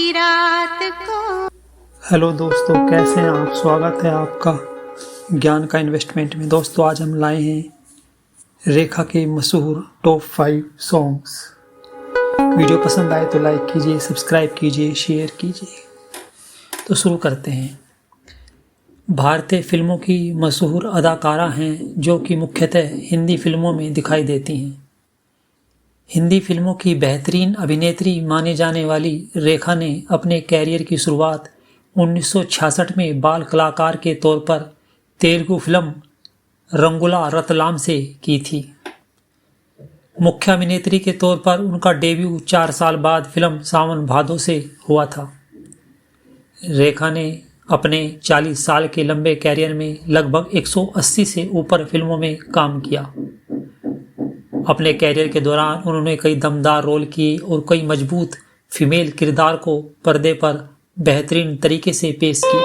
आधी रात को। हेलो दोस्तों, कैसे हैं आप? स्वागत है आपका ज्ञान का इन्वेस्टमेंट में। दोस्तों, आज हम लाए हैं रेखा के मशहूर टॉप 5 सॉन्ग्स। वीडियो पसंद आए तो लाइक कीजिए, सब्सक्राइब कीजिए, शेयर कीजिए। तो शुरू करते हैं। भारतीय फिल्मों की मशहूर अदाकारा हैं जो कि मुख्यतः हिंदी फिल्मों में दिखाई देती हैं। हिंदी फिल्मों की बेहतरीन अभिनेत्री माने जाने वाली रेखा ने अपने कैरियर की शुरुआत 1966 में बाल कलाकार के तौर पर तेलुगु फिल्म रंगुला रतलाम से की थी। मुख्य अभिनेत्री के तौर पर उनका डेब्यू 4 साल बाद फिल्म सावन भादो से हुआ था। रेखा ने अपने 40 साल के लंबे कैरियर में लगभग 180 से ऊपर फिल्मों में काम किया। अपने कैरियर के दौरान उन्होंने कई दमदार रोल किए और कई मजबूत फीमेल किरदार को पर्दे पर बेहतरीन तरीके से पेश किया।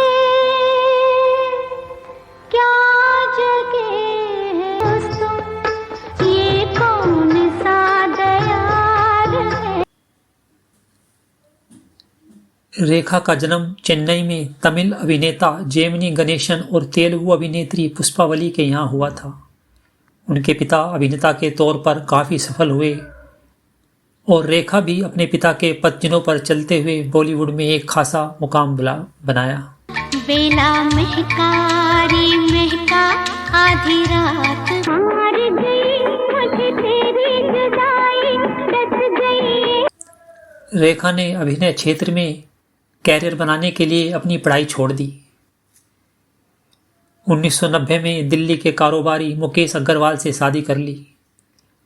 क्या जगह है दोस्तों, ये कौन सा दयार है। रेखा का जन्म चेन्नई में तमिल अभिनेता जेमिनी गणेशन और तेलुगु अभिनेत्री पुष्पावली के यहाँ हुआ था। उनके पिता अभिनेता के तौर पर काफ़ी सफल हुए और रेखा भी अपने पिता के पदचिन्हों पर चलते हुए बॉलीवुड में एक खासा मुकाम बनाया। बेला महकारी महका आधी रात हार गई, मुझे तेरी जुदाई डस गई। रेखा ने अभिनय क्षेत्र में कैरियर बनाने के लिए अपनी पढ़ाई छोड़ दी। 1990 में दिल्ली के कारोबारी मुकेश अग्रवाल से शादी कर ली।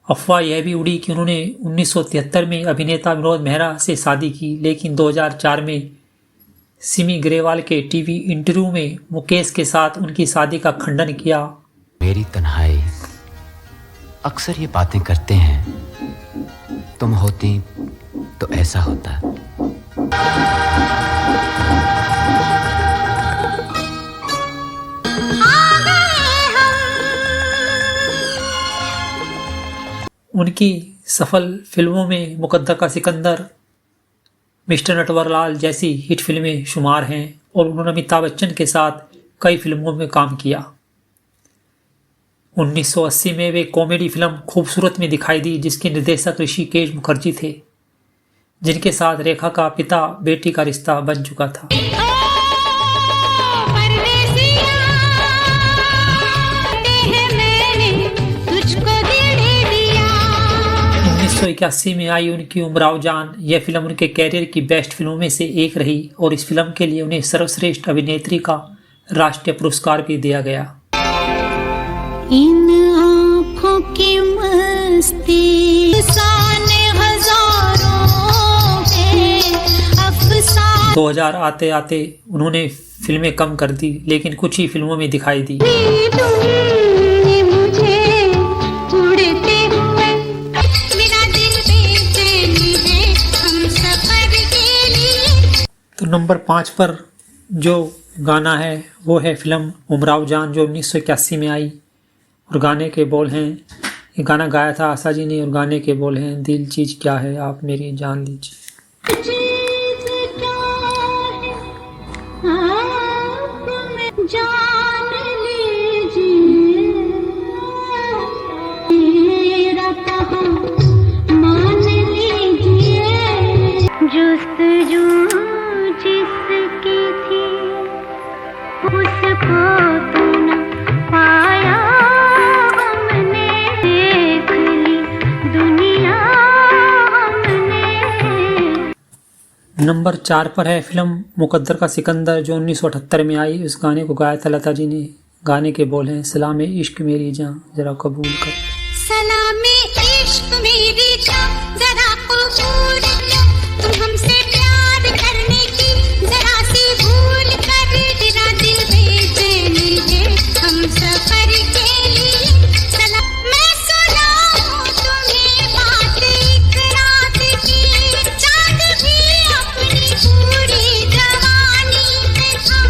अफवाह यह भी उड़ी कि उन्होंने 1973 में अभिनेता विनोद मेहरा से शादी की, लेकिन 2004 में सिमी ग्रेवाल के टीवी इंटरव्यू में मुकेश के साथ उनकी शादी का खंडन किया। मेरी तन्हाई अक्सर ये बातें करते हैं, तुम होती तो ऐसा होता। उनकी सफल फिल्मों में मुकद्दर का सिकंदर, मिस्टर नटवरलाल जैसी हिट फिल्में शुमार हैं और उन्होंने अमिताभ बच्चन के साथ कई फिल्मों में काम किया। 1980 में वे कॉमेडी फिल्म खूबसूरत में दिखाई दी, जिसके निर्देशक ऋषिकेश मुखर्जी थे, जिनके साथ रेखा का पिता बेटी का रिश्ता बन चुका था। 1981 में आई उनकी उमराव जान, यह फिल्म उनके कैरियर की बेस्ट फिल्मों में से एक रही और इस फिल्म के लिए उन्हें सर्वश्रेष्ठ अभिनेत्री का राष्ट्रीय पुरस्कार भी दिया गया। इन आँखों की मस्ती हजारों के अफसाने। 2000 आते आते उन्होंने फिल्में कम कर दी, लेकिन कुछ ही फिल्मों में दिखाई दी। तो नंबर 5 पर जो गाना है वो है फिल्म उमराव जान, जो 1981 में आई और गाने के बोल हैं, ये गाना गाया था आशा जी ने और गाने के बोल हैं, दिल चीज क्या है आप मेरी जान लीजिए। नंबर 4 पर है फिल्म मुकद्दर का सिकंदर, जो 1978 में आई। उस गाने को गाया था लता जी ने। गाने के बोल हैं, सलामे इश्क मेरी जान जरा कबूल कर। सलामे इश्क मेरी जान जरा कबूल कर, तुम हमसे प्यार करने की जरा सी भूल कर, तेरा दिल बेचैन है हम सफर के लिए। सलाम मैं सुनाऊं तुम्हें बात एक रात की, चांद भी अपनी पूरी जवानी में था,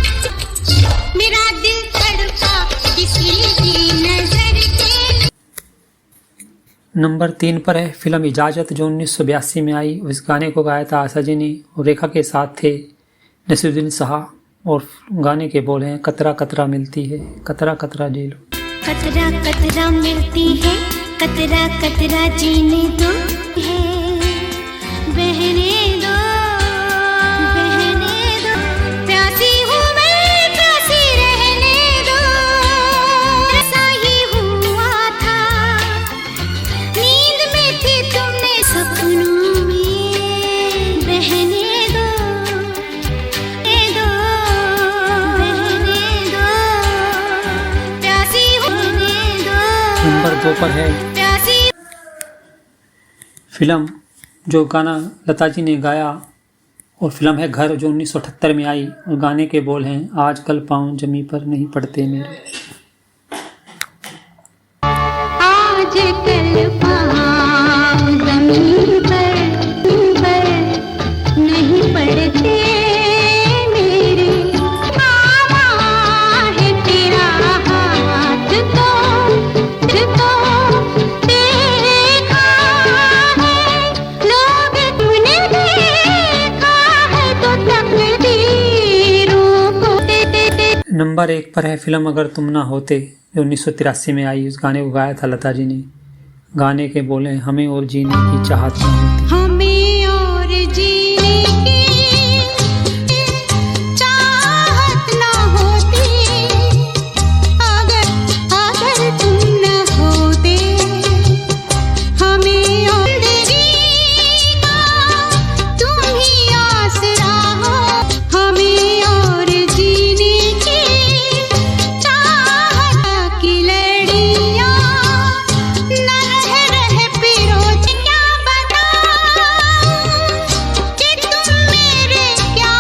मेरा दिल तड़पा किसी की नजर के। नंबर 3 पर है फिल्म इजाज़त, जो 1982 में आई। इस गाने को गाया था आशा जी ने और रेखा के साथ थे नसीरुद्दीन शाह, और गाने के बोल हैं कतरा कतरा मिलती है, कतरा कतरा जी लो। कतरा कतरा मिलती है, कतरा कतरा जीने दो है, बहने दो, बहने दो, प्यासी हूँ मैं, प्यासी रहने दो, ऐसा ही हुआ था, नींद में थी तुमने सपनों में, बहने दो, बहने दो, बहने दो, प्यासी हूँ बहने दो। नंबर 2 पर है प्यासी फिल्म, जो गाना लता जी ने गाया, और फिल्म है घर, जो 1978 में आई। और गाने के बोल हैं आजकल पाँव जमी पर नहीं पड़ते मेरे। आजकल पाँव ज़मीन पर नहीं पड़ते मेरे, आवा है तेरा हाथ तो देखा है, लोग तूने देखा है तो तकदीरों को। नंबर 1 पर है फिल्म अगर तुम ना होते, जो 1983 में आई। उस गाने को गाया था लता जी ने। गाने के बोले हमें और जीने की चाहत ना होती। हमें और जीने की चाहत ना होती, अगर अगर तुम न होते, हमें और जिंदगी का तुम ही आसरा हो, हमें और जीने की चाहत की लड़ियां न रह पिरो, क्या बताऊं कि तुम मेरे क्या।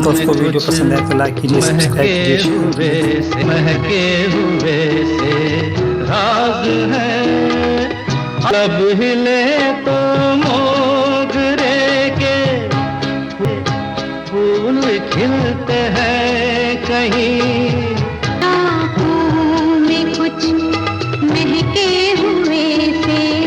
दोस्तों वीडियो पसंद है तो लाइक कीजिए, सब्सक्राइब कीजिए। महके हुए से राज है, लब हिले तो मोगरे के फूल खिलते हैं कहीं